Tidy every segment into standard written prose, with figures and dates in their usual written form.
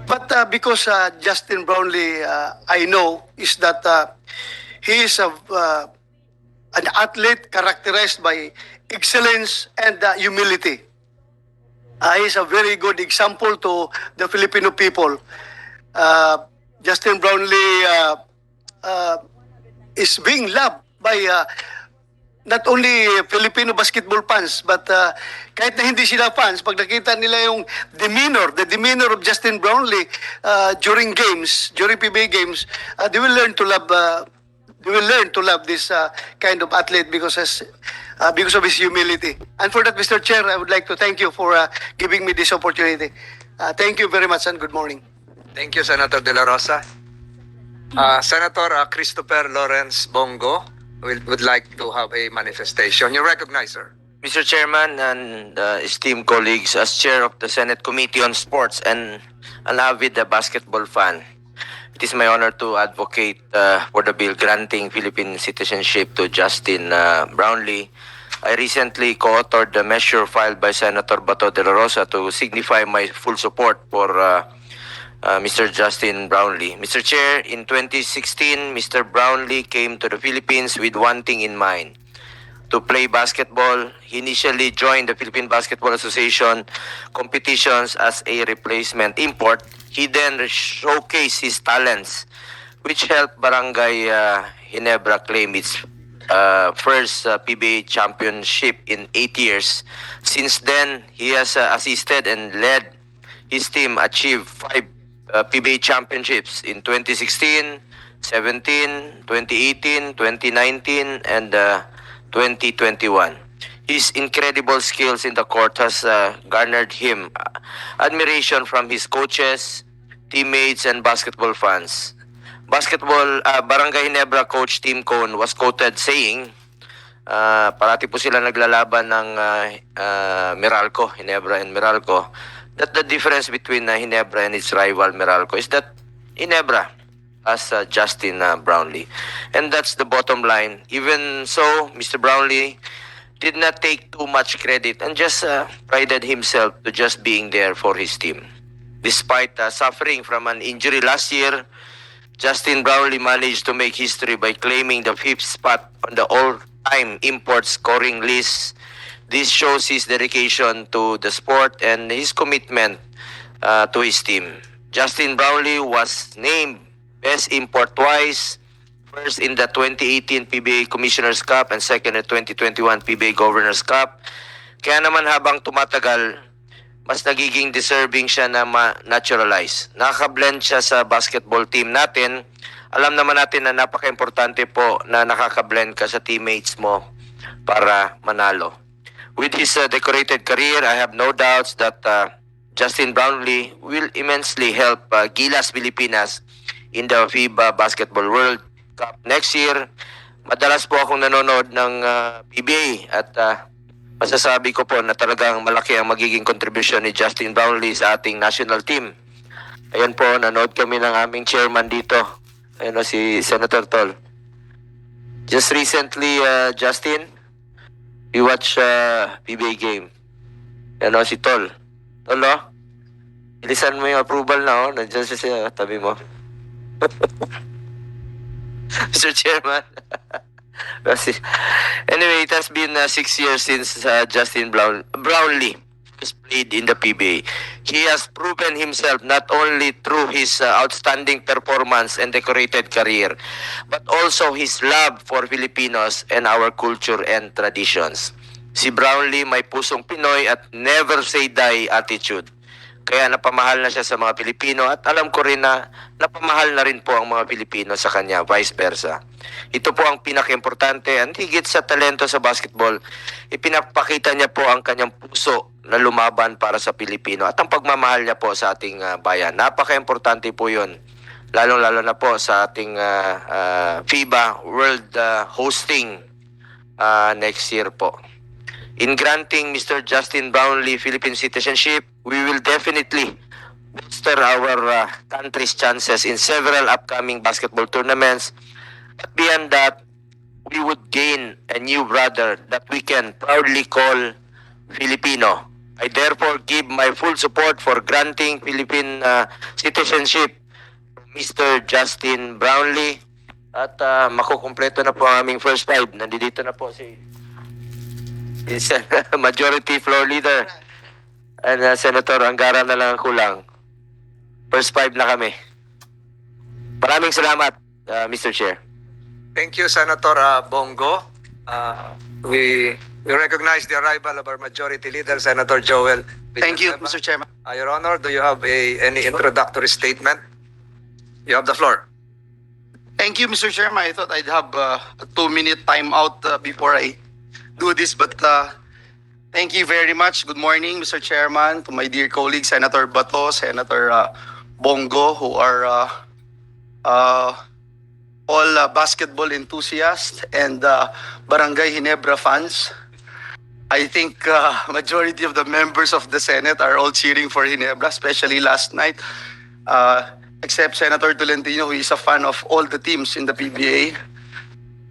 But because Justin Brownlee, I know, is that he is an athlete characterized by excellence and humility. He is a very good example to the Filipino people. Uh, Justin Brownlee uh, is being loved by not only Filipino basketball fans, but kahit na hindi sila fans, pag nakita nila yung the demeanor of Justin Brownlee during games, during PBA games, they will learn to love this kind of athlete because of his humility. And for that, Mr. Chair, I would like to thank you for giving me this opportunity. Thank you very much and good morning. Thank you, Senator De La Rosa. Senator Christopher Lawrence Bongo would like to have a manifestation. You recognize, sir. Mr. Chairman and esteemed colleagues, as chair of the Senate Committee on Sports and an avid basketball fan, it is my honor to advocate for the bill granting Philippine citizenship to Justine Brownlee. I recently co-authored the measure filed by Senator Bato de la Rosa to signify my full support for Mr. Justine Brownlee. Mr. Chair, in 2016, Mr. Brownlee came to the Philippines with one thing in mind: to play basketball. He initially joined the Philippine Basketball Association competitions as a replacement import. He then showcased his talents, which helped Barangay Ginebra claim its first PBA championship in 8 years. Since then, he has assisted and led his team achieve 5 PBA championships in 2016, 17, 2018, 2019, and 2021. His incredible skills in the court has garnered him admiration from his coaches, teammates, and basketball fans. Barangay Ginebra coach Tim Cone was quoted saying, parati po sila naglalaban ng Meralco, Ginebra and Meralco, that the difference between Ginebra and its rival Meralco is that Ginebra has Justine Brownlee. And that's the bottom line. Even so, Mr. Brownlee did not take too much credit and just prided himself to just being there for his team. Despite suffering from an injury last year, Justine Brownlee managed to make history by claiming the 5th spot on the all-time import scoring list. This shows his dedication to the sport and his commitment to his team. Justine Brownlee was named Best Import twice, first in the 2018 PBA Commissioner's Cup and second in the 2021 PBA Governor's Cup. Kaya naman habang tumatagal, mas nagiging deserving siya na ma-naturalize. Nakaka-blend siya sa basketball team natin. Alam naman natin na napaka-importante po na nakaka-blend ka sa teammates mo para manalo. With his decorated career, I have no doubts that Justine Brownlee will immensely help Gilas Pilipinas in the FIBA Basketball World Cup next year. Madalas po akong nanonood ng PBA at masasabi ko po na talagang malaki ang magiging contribution ni Justine Brownlee sa ating national team. Ayan po, nanood kami ng aming chairman dito. Ayan o, si Senator Tol. Just recently, Justine, we watch PBA game. Ayan o, si Tol. Tol o, ilisan mo yung approval na o. Nandiyan siya sa tabi mo. Mr. Chairman. Anyway, it has been 6 years since Justine Brownlee has played in the PBA. He has proven himself not only through his outstanding performance and decorated career, but also his love for Filipinos and our culture and traditions. Si Brownlee may pusong Pinoy at never say die attitude. Kaya napamahal na siya sa mga Pilipino at alam ko rin na napamahal na rin po ang mga Pilipino sa kanya, vice versa. Ito po ang pinaka-importante and higit sa talento sa basketball, ipinapakita niya po ang kanyang puso na lumaban para sa Pilipino at ang pagmamahal niya po sa ating bayan. Napaka-importante po yun, lalong-lalo na po sa ating FIBA World hosting next year po. In granting Mr. Justine Brownlee Philippine citizenship, we will definitely booster our country's chances in several upcoming basketball tournaments. But beyond that, we would gain a new brother that we can proudly call Filipino. I therefore give my full support for granting Philippine citizenship to Mr. Justine Brownlee. At makukumpleto na po ang aming first five. Nandito na po si Majority Floor Leader and Senator Angara na lang ang kulang. First five na kami. Maraming salamat, Mr. Chair. Thank you, Senator Bongo. We recognize the arrival of our Majority Leader, Senator Joel. Thank you, Villanueva. Mr. Chairman. Your Honor, do you have any introductory statement? You have the floor. Thank you, Mr. Chairman. I thought I'd have a 2-minute timeout before I do this, but thank you very much. Good morning, Mr. Chairman, to my dear colleagues, Senator Bato, Senator Bongo, who are all basketball enthusiasts and Barangay Ginebra fans. I think majority of the members of the Senate are all cheering for Ginebra, especially last night. Except Senator Tolentino, who is a fan of all the teams in the PBA.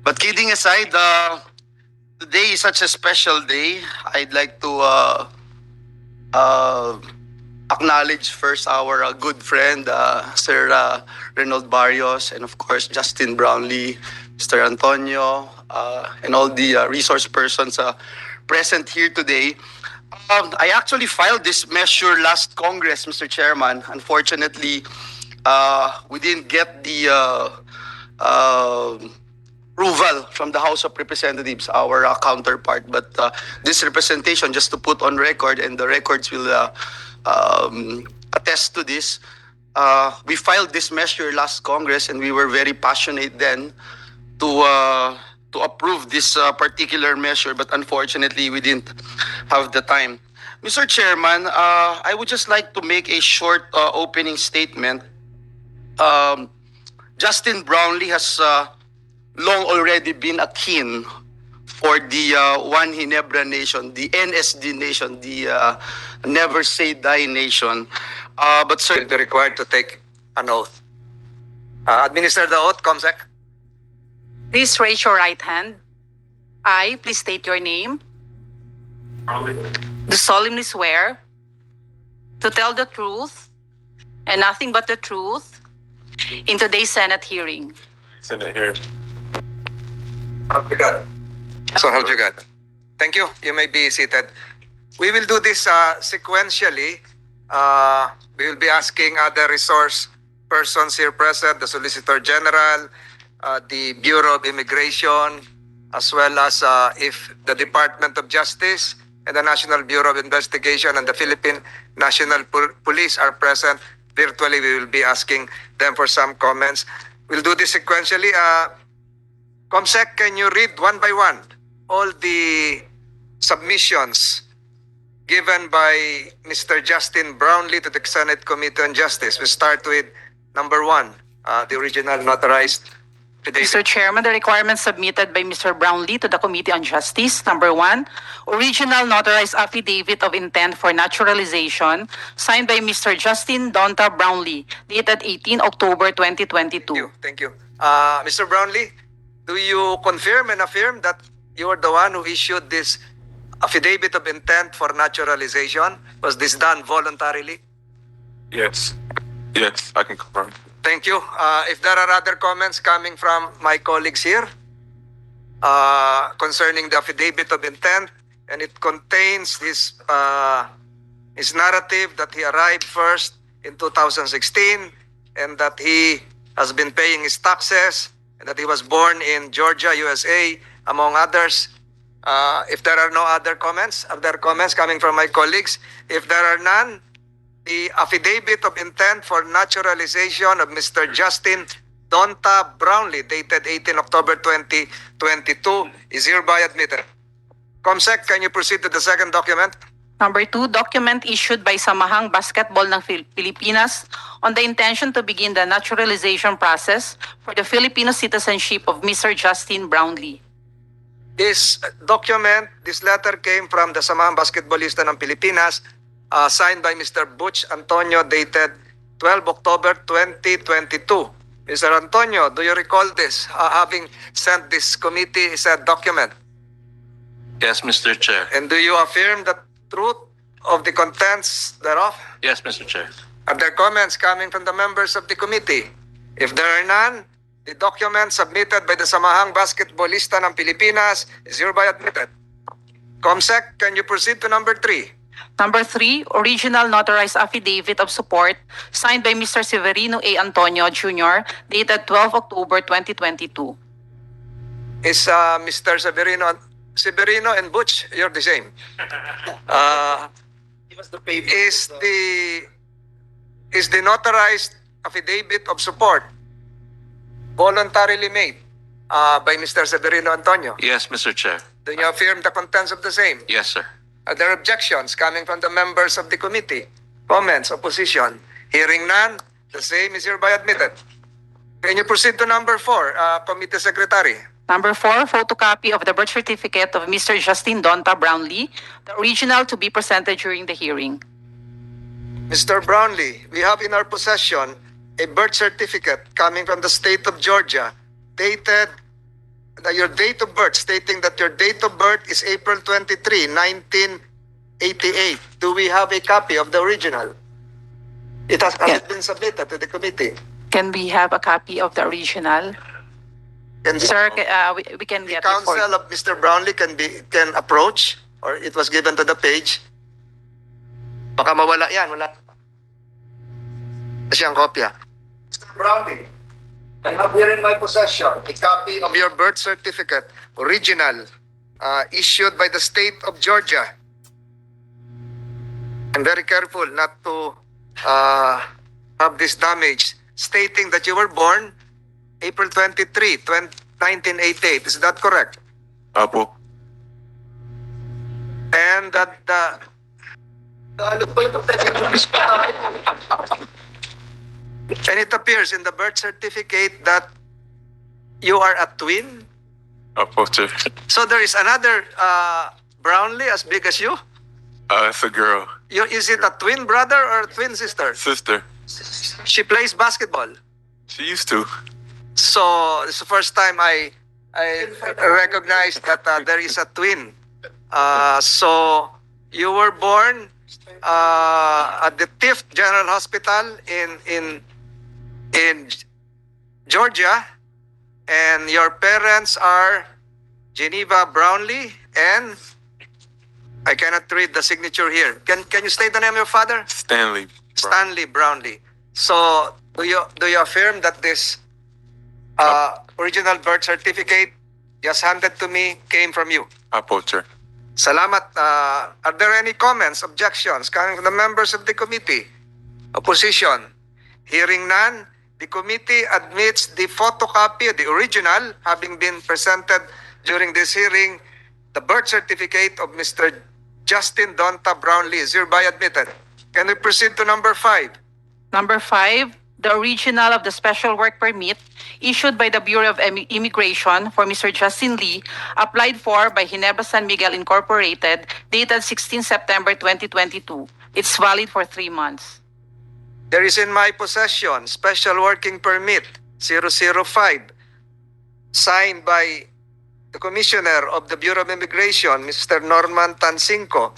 But kidding aside, today is such a special day. I'd like to acknowledge first our good friend, Sir Reynold Barrios, and of course, Justine Brownlee, Mr. Antonio, and all the resource persons present here today. I actually filed this measure last Congress, Mr. Chairman. Unfortunately, we didn't get the approval from the House of Representatives, our counterpart. But this representation, just to put on record, and the records will attest to this, we filed this measure last Congress, and we were very passionate then to approve this particular measure. But unfortunately, we didn't have the time. Mr. Chairman, I would just like to make a short opening statement. Justine Brownlee has long already been a kin for the One Ginebra Nation, the NSD Nation, the Never Say Die Nation. But sir, Will be required to take an oath. Administer the oath, Comsec. Please raise your right hand. I, please state your name. Do solemnly swear to tell the truth and nothing but the truth in today's Senate hearing. Senate here. So help you God. Thank you. You may be seated. We will do this sequentially. We will be asking other resource persons here present, the Solicitor General, the Bureau of Immigration, as well as if the Department of Justice and the National Bureau of Investigation and the Philippine National Police are present. Virtually, we will be asking them for some comments. We'll do this sequentially. Comsec, can you read one by one all the submissions given by Mr. Justine Brownlee to the Senate Committee on Justice? We start with number 1, the original notarized affidavit. Mr. Chairman, the requirements submitted by Mr. Brownlee to the Committee on Justice. Number 1, original notarized affidavit of intent for naturalization signed by Mr. Justine Donta Brownlee, dated 18 October 2022. Thank you. Mr. Brownlee, do you confirm and affirm that you are the one who issued this affidavit of intent for naturalization? Was this done voluntarily? Yes. Yes, I can confirm. Thank you. If there are other comments coming from my colleagues here concerning the affidavit of intent, and it contains his narrative that he arrived first in 2016 and that he has been paying his taxes and that he was born in Georgia, USA, among others. If there are no other comments, are there comments coming from my colleagues? If there are none, the affidavit of intent for naturalization of Mr. Justine Donta Brownlee, dated 18 October 2022, is hereby admitted. Comsec, can you proceed to the second document? Number 2, document issued by Samahang Basketball ng Pilipinas on the intention to begin the naturalization process for the Filipino citizenship of Mr. Justine Brownlee. This document, this letter came from the Samahang Basketballista ng Pilipinas, signed by Mr. Butch Antonio, dated 12 October 2022. Mr. Antonio, do you recall this, having sent this committee said document? Yes, Mr. Chair. And do you affirm the truth of the contents thereof? Yes, Mr. Chair. Are there comments coming from the members of the committee? If there are none, the document submitted by the Samahang Basketballista ng Pilipinas is hereby admitted. Comsec, can you proceed to number 3? Number 3, original notarized affidavit of support signed by Mr. Severino A. Antonio Jr., dated 12 October 2022. Is Mr. Severino and Butch, you're the same. Is the notarized affidavit of support voluntarily made by Mr. Severino Antonio? Yes, Mr. Chair. Do you affirm the contents of the same? Yes, sir. Are there objections coming from the members of the committee? Comments, opposition? Hearing none, the same is hereby admitted. Can you proceed to number 4, Committee Secretary? Number 4, photocopy of the birth certificate of Mr. Justine Donta Brownlee, the original to be presented during the hearing. Mr. Brownlee, we have in our possession a birth certificate coming from the state of Georgia, dated your date of birth, stating that your date of birth is April 23, 1988. Do we have a copy of the original? It has been submitted to the committee. Can we have a copy of the original? And Sir, we can the get it for counsel of Mr. Brownlee can approach, or it was given to the page. Baka mawala yan, wala. Siyang kopya. Mr. Brownlee, I have here in my possession a copy of your birth certificate, original, issued by the state of Georgia. I'm very careful not to have this damaged, stating that you were born April 23, 1988. Is that correct? Apo. And that and it appears in the birth certificate that you are a twin. Apo, sir. So there is another Brownlee as big as you. It's a girl. Is it a twin brother or a twin sister? Sister. She plays basketball. She used to. So it's the first time I recognize that there is a twin. So you were born at the Tift General Hospital in Georgia, and your parents are Geneva Brownlee and I cannot read the signature here. Can you state the name of your father? Stanley. Stanley Brownlee. So do you affirm that this original birth certificate just handed to me came from you? Apo, sir. Salamat. Are there any comments, objections coming from the members of the committee? Opposition? Hearing none, the committee admits the photocopy, the original, having been presented during this hearing. The birth certificate of Mr. Justine Donta Brownlee is hereby admitted. Can we proceed to number 5? Number 5, the original of the special work permit issued by the Bureau of Immigration for Mr. Justin Lee, applied for by Ginebra San Miguel Incorporated, dated 16 September 2022. It's valid for 3 months. There is in my possession special working permit 005, signed by the Commissioner of the Bureau of Immigration, Mr. Norman Tansinco.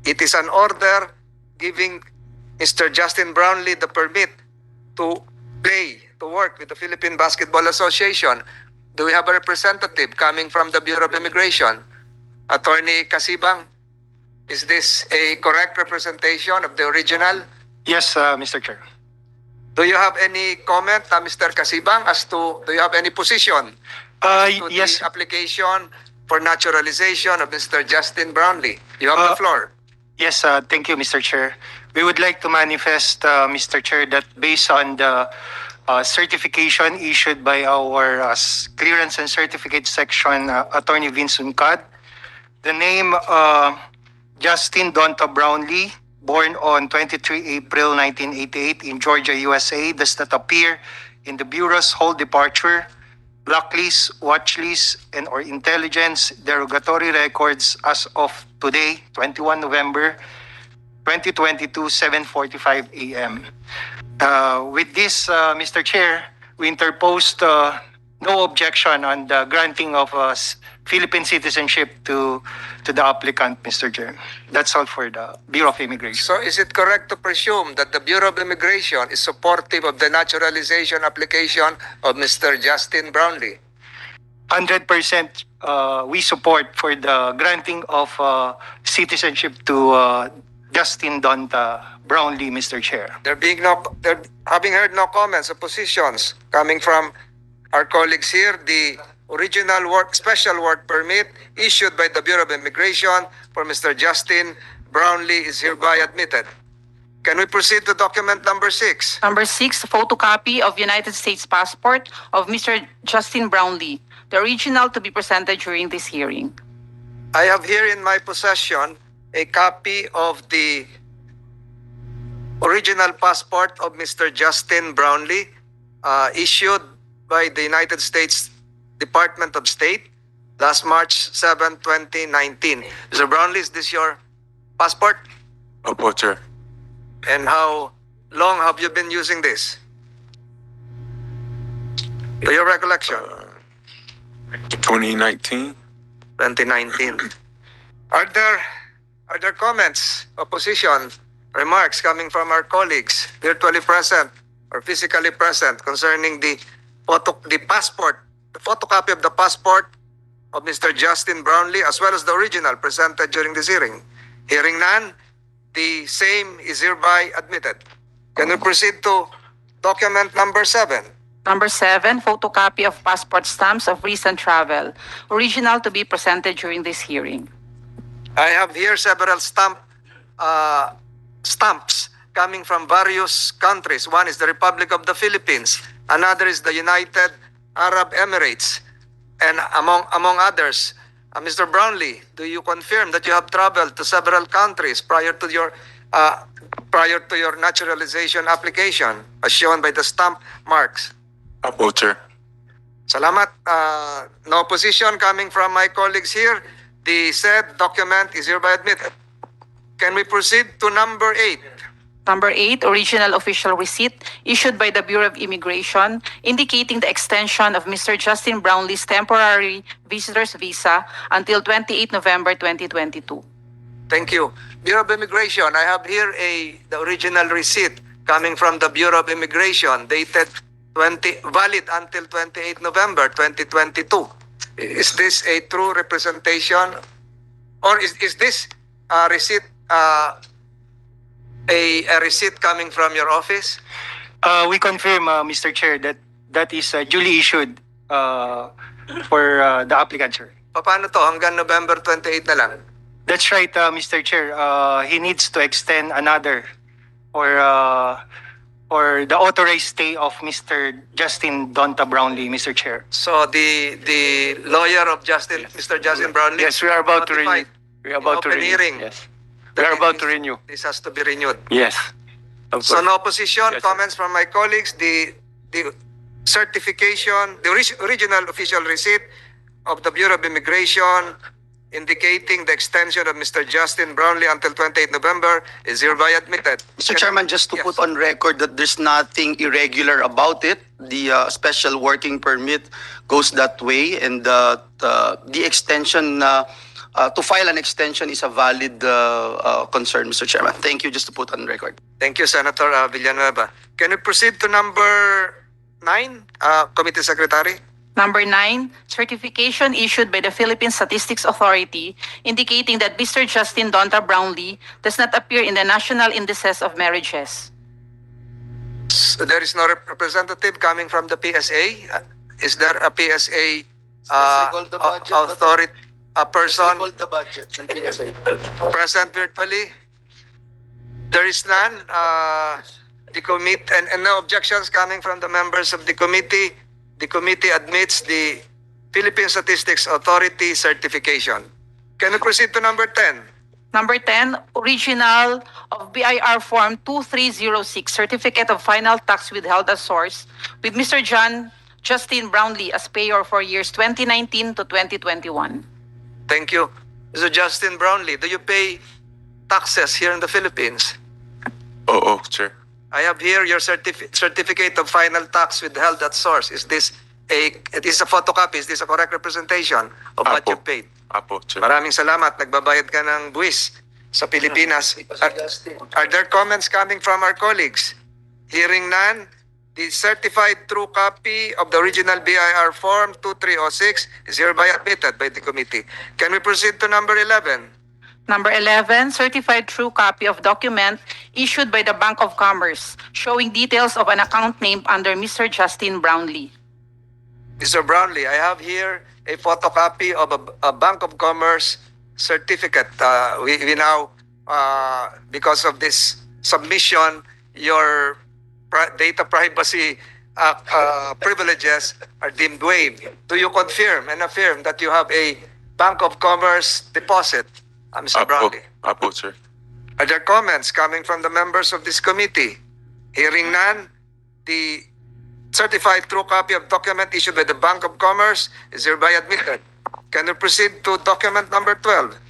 It is an order giving Mr. Justin Brownlee the permit to play, to work with the Philippine Basketball Association. Do we have a representative coming from the Bureau of Immigration? Attorney Casibang, is this a correct representation of the original? Yes, Mr. Chair. Do you have any comment, Mr. Casibang, as to, do you have any position as to Yes. the application for naturalization of Mr. Justin Brownlee? You have the floor. Yes, thank you, Mr. Chair. We would like to manifest, Mr. Chair, that based on the certification issued by our Clearance and Certificate Section, Attorney Vince Uncad, the name Justine Donta Brownlee, born on 23 April 1988 in Georgia, USA, does not appear in the Bureau's whole departure, blacklist, watchlist, and or intelligence derogatory records as of today, 21 November 2022, 7:45 a.m. With this, Mr. Chair, we interposed no objection on the granting of Philippine citizenship to the applicant, Mr. Chair. That's all for the Bureau of Immigration. So is it correct to presume that the Bureau of Immigration is supportive of the naturalization application of Mr. Justine Brownlee? 100% we support for the granting of citizenship to Justine Donta Brownlee, Mr. Chair. Having heard no comments or positions coming from our colleagues here, the original special work permit issued by the Bureau of Immigration for Mr. Justine Brownlee is hereby admitted. Can we proceed to document number 6? Number 6, photocopy of United States passport of Mr. Justine Brownlee, the original to be presented during this hearing. I have here in my possession a copy of the original passport of Mr. Justine Brownlee, issued by the United States Department of State last March 7, 2019. Mr. Brownlee, is this your passport? Opo, Chair. And how long have you been using this? To your recollection? 2019. 2019. Are there comments, opposition, remarks coming from our colleagues virtually present or physically present concerning the passport, the photocopy of the passport of Mr. Justine Brownlee as well as the original presented during this hearing? Hearing none, the same is hereby admitted. Can we proceed to document number 7? Number 7, photocopy of passport stamps of recent travel, original to be presented during this hearing. I have here several stamps coming from various countries. One is the Republic of the Philippines, another is the United Arab Emirates, and among others. Mr. Brownlee, do you confirm that you have traveled to several countries prior to your naturalization application, as shown by the stamp marks? Opo, Chair. Salamat. No opposition coming from my colleagues here. The said document is hereby admitted. Can we proceed to number 8? Number 8, original official receipt issued by the Bureau of Immigration indicating the extension of Mr. Justine Brownlee's temporary visitor's visa until 28 November 2022. Thank you. Bureau of Immigration, I have here the original receipt coming from the Bureau of Immigration dated valid until 28 November 2022. Is this a true representation, or is this receipt a receipt coming from your office? We confirm, Mr. Chair, that is duly issued for the applicant, sir. Paano to? Hanggang November 28 na lang? That's right, Mr. Chair. He needs to extend another or the authorized stay of Mr. Justine Donta Brownlee, Mr. Chair. So the lawyer of Mr. Justin Brownlee. Yes, we are about to renew. notified We are about to open renew. hearing. Yes. that We are about it to is- renew. This has to be renewed. Yes. Of So course. no opposition, Yes, sir. comments from my colleagues, the certification, the original official receipt of the Bureau of Immigration indicating the extension of Mr. Justine Brownlee until 28 November is hereby admitted. Mr. Chairman, just to Yes. put on record that there's nothing irregular about it. The special working permit goes that way, and the extension, to file an extension is a valid concern, Mr. Chairman. Thank you, just to put on record. Thank you, Senator Villanueva. Can we proceed to number 9, Committee Secretary? Number 9, certification issued by the Philippine Statistics Authority indicating that Mr. Justine Donta Brownlee does not appear in the national indices of marriages. So there is no representative coming from the PSA. Is there a PSA authority, a person the budget ng PSA. present virtually? There is none. The committee and no objections coming from the members of the committee. The committee admits the Philippine Statistics Authority certification. Can we proceed to number 10? Number 10, original of BIR Form 2306, Certificate of Final Tax Withheld as Source, with Mr. Justine Brownlee as payer for years 2019 to 2021. Thank you. Mr. Justin Brownlee, do you pay taxes here in the Philippines? Oh, Chair. I have here your certificate of final tax withheld at source. Is this it is a photocopy. Is this a correct representation of what Apo. you paid? Apo, Chair. Maraming salamat. Nagbabayad ka ng buwis sa Pilipinas. Are there comments coming from our colleagues? Hearing none, the certified true copy of the original BIR form 2306 is hereby admitted by the committee. Can we proceed to number 11? Number 11, certified true copy of document issued by the Bank of Commerce showing details of an account named under Mr. Justine Brownlee. Mr. Brownlee, I have here a photocopy of a Bank of Commerce certificate. We now, because of this submission, your data privacy privileges are deemed waived. Do you confirm and affirm that you have a Bank of Commerce deposit, Mr. Apo, Brownlee? Apo, Chair. Are there comments coming from the members of this committee? Hearing none, the certified true copy of document issued by the Bank of Commerce is hereby admitted. Can we proceed to document number 12?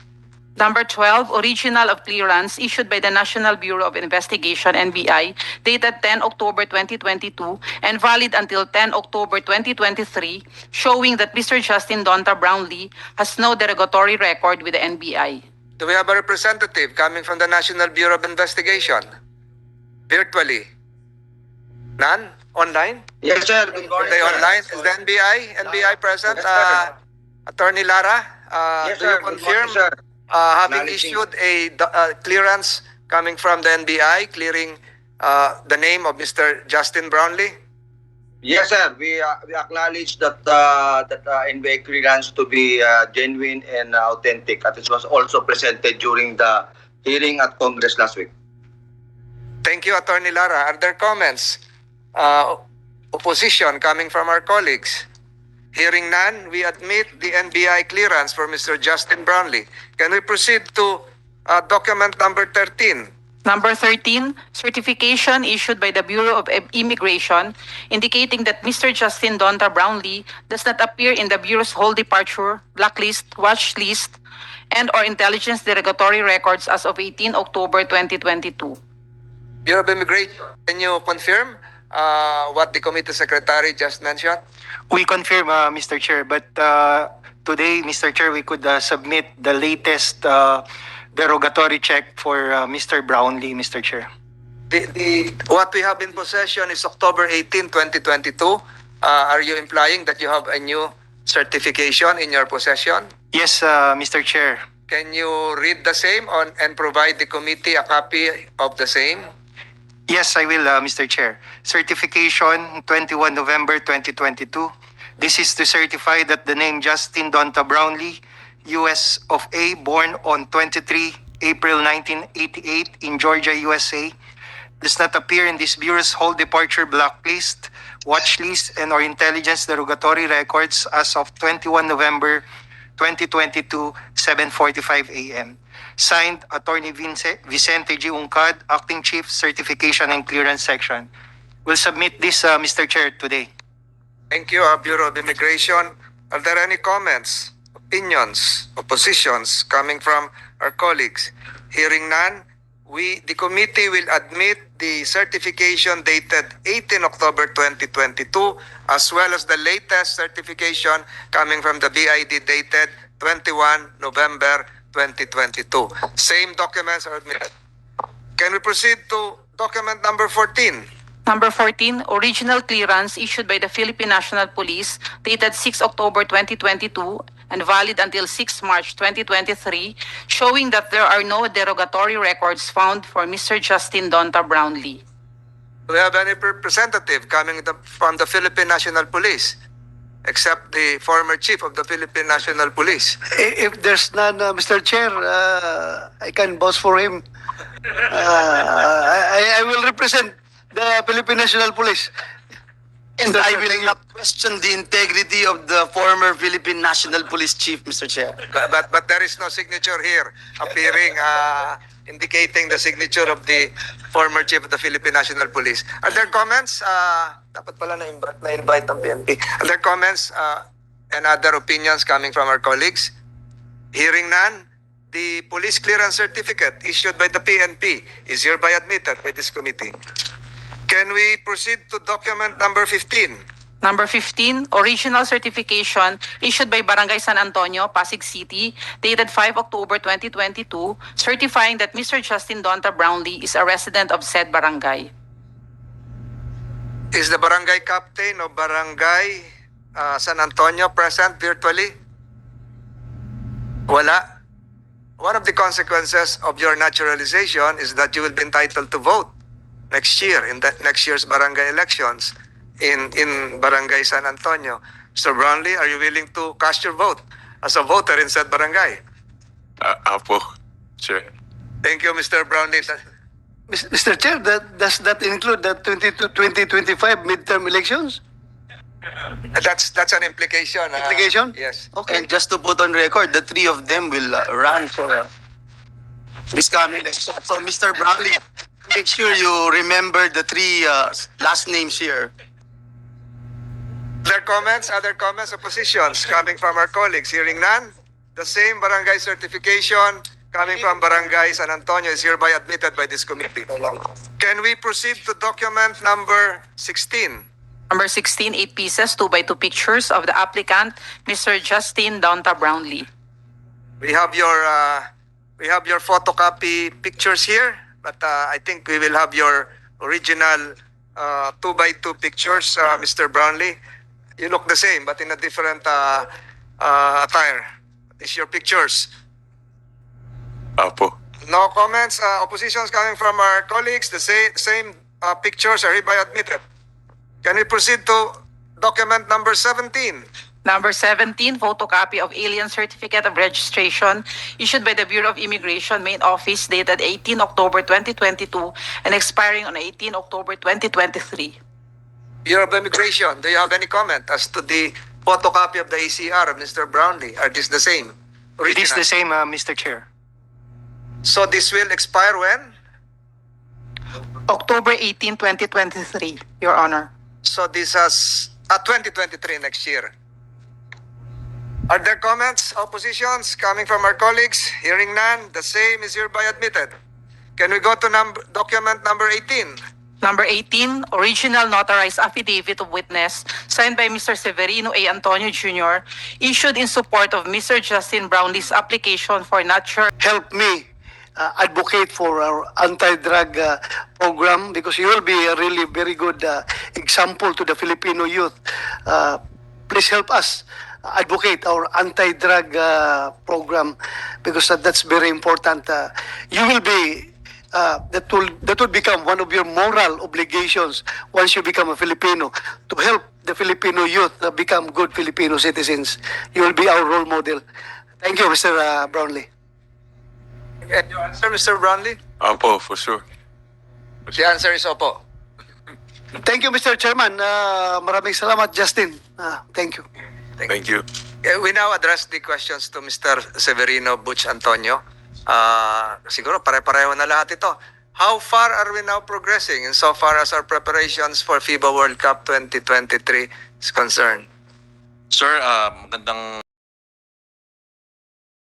Number 12, original of clearance issued by the National Bureau of Investigation, NBI, dated 10 October 2022 and valid until 10 October 2023, showing that Mr. Justine Donta Brownlee has no derogatory record with the NBI. Do we have a representative coming from the National Bureau of Investigation? Virtually? None? Online? Yes, sir. Good morning, They sir. online? Is the NBI present? Yes, sir. Attorney Lara, Yes, do sir. you Good morning, confirm sir. having Acknowledging. issued a clearance coming from the NBI clearing the name of Mr. Justine Brownlee? Yes, sir. We acknowledge that NBA clearance to be genuine and authentic. At it was also presented during the hearing at Congress last week. Thank you, Attorney Lara. Are there comments? Opposition coming from our colleagues? Hearing none, we admit the NBI clearance for Mr. Justine Brownlee. Can we proceed to document number 13? Number 13, certification issued by the Bureau of Immigration indicating that Mr. Justine Donta Brownlee does not appear in the Bureau's whole departure, blacklist, watch list, and or intelligence derogatory records as of 18 October 2022. Bureau of Immigration, can you confirm what the committee secretary just mentioned? We confirm, Mr. Chair, but today, Mr. Chair, we could submit the latest derogatory check for Mr. Brownlee, Mr. Chair. What we have in possession is October 18, 2022. Are you implying that you have a new certification in your possession? Yes, Mr. Chair. Can you read the same and provide the committee a copy of the same? Yes, I will, Mr. Chair. Certification 21 November 2022. This is to certify that the name Justine Donta Brownlee, US of A, born on 23 April 1988 in Georgia, USA, does not appear in this Bureau's whole departure blacklist, watch list, and or intelligence derogatory records as of 21 November 2022, 7:45 a.m. Signed, Attorney Vicente G. Uncad, Acting Chief, Certification and Clearance Section. We'll submit this, Mr. Chair, today. Thank you, Bureau of Immigration. Are there any comments, opinions, oppositions coming from our colleagues? Hearing none, the committee will admit the certification dated 18 October 2022 as well as the latest certification coming from the BID dated 21 November 2022. Same documents are admitted. Can we proceed to document number 14? Number 14, original clearance issued by the Philippine National Police dated 6 October 2022 and valid until 6 March 2023, showing that there are no derogatory records found for Mr. Justine Donta Brownlee. Do we have any representative coming from the Philippine National Police, except the former chief of the Philippine National Police? If there's none, Mr. Chair, I can vouch for him. I will represent the Philippine National Police. And I will not question the integrity of the former Philippine National Police Chief, Mr. Chair. But there is no signature here appearing indicating the signature of the former chief of the Philippine National Police. Are there comments? Dapat pala na-invite ang PNP. Are there comments and other opinions coming from our colleagues? Hearing none, the police clearance certificate issued by the PNP is hereby admitted by this committee. Can we proceed to document number 15? Number 15, original certification issued by Barangay San Antonio, Pasig City, dated 5 October 2022, certifying that Mr. Justine Donta Brownlee is a resident of said barangay. Is the barangay captain of Barangay San Antonio present virtually? Wala. One of the consequences of your naturalization is that you will be entitled to vote next year in the next year's barangay elections in Barangay San Antonio. Mr. Brownlee, are you willing to cast your vote as a voter in said barangay? Apo, Chair. Thank you, Mr. Brownlee. Mr. Chair, does that include the 2025 midterm elections? That's an implication. Implication? Yes. Okay. And just to put on record, the three of them will run for this coming election. So, Mr. Brownlee, make sure you remember the three last names here. Other comments, oppositions coming from our colleagues? Hearing none, the same barangay certification coming from Barangay San Antonio is hereby admitted by this committee. Can we proceed to document number 16? Number 16, 8 pieces, 2x2 pictures of the applicant, Mr. Justine Donta Brownlee. We have your photocopy pictures here, but I think we will have your original 2x2 pictures, Mr. Brownlee. You look the same, but in a different attire. It's your pictures. Apo. No comments. Oppositions coming from our colleagues. The same pictures are hereby admitted. Can we proceed to document number 17? Number 17, photocopy of alien certificate of registration issued by the Bureau of Immigration Main Office dated 18 October 2022 and expiring on 18 October 2023. Bureau of Immigration, do you have any comment as to the photocopy of the ACR of Mr. Brownlee? Are these the same? It is Original? the same, Mr. Chair. So this will expire when? October 18, 2023, Your Honor. So this has 2023 next year. Are there comments, oppositions coming from our colleagues? Hearing none, the same is hereby admitted. Can we go to document number 18? Number 18, original notarized affidavit of witness signed by Mr. Severino A. Antonio Jr., issued in support of Mr. Justine Brownlee's application for natural. Help me advocate for our anti-drug program because you will be a really very good example to the Filipino youth. Please help us advocate our anti-drug program because that's very important. You will be that will become one of your moral obligations once you become a Filipino to help the Filipino youth become good Filipino citizens. You will be our role model. Thank you, Mr. Brownlee. Can you answer, Mr. Brownlee? Apo, for sure. The answer is opo. Thank you, Mr. Chairman. Maraming salamat, Justin. Thank you. Thank you. We now address the questions to Mr. Severino Butch Antonio. Siguro pare-pareho na lahat ito. How far are we now progressing insofar as our preparations for FIBA World Cup 2023 is concerned? Sir, magandang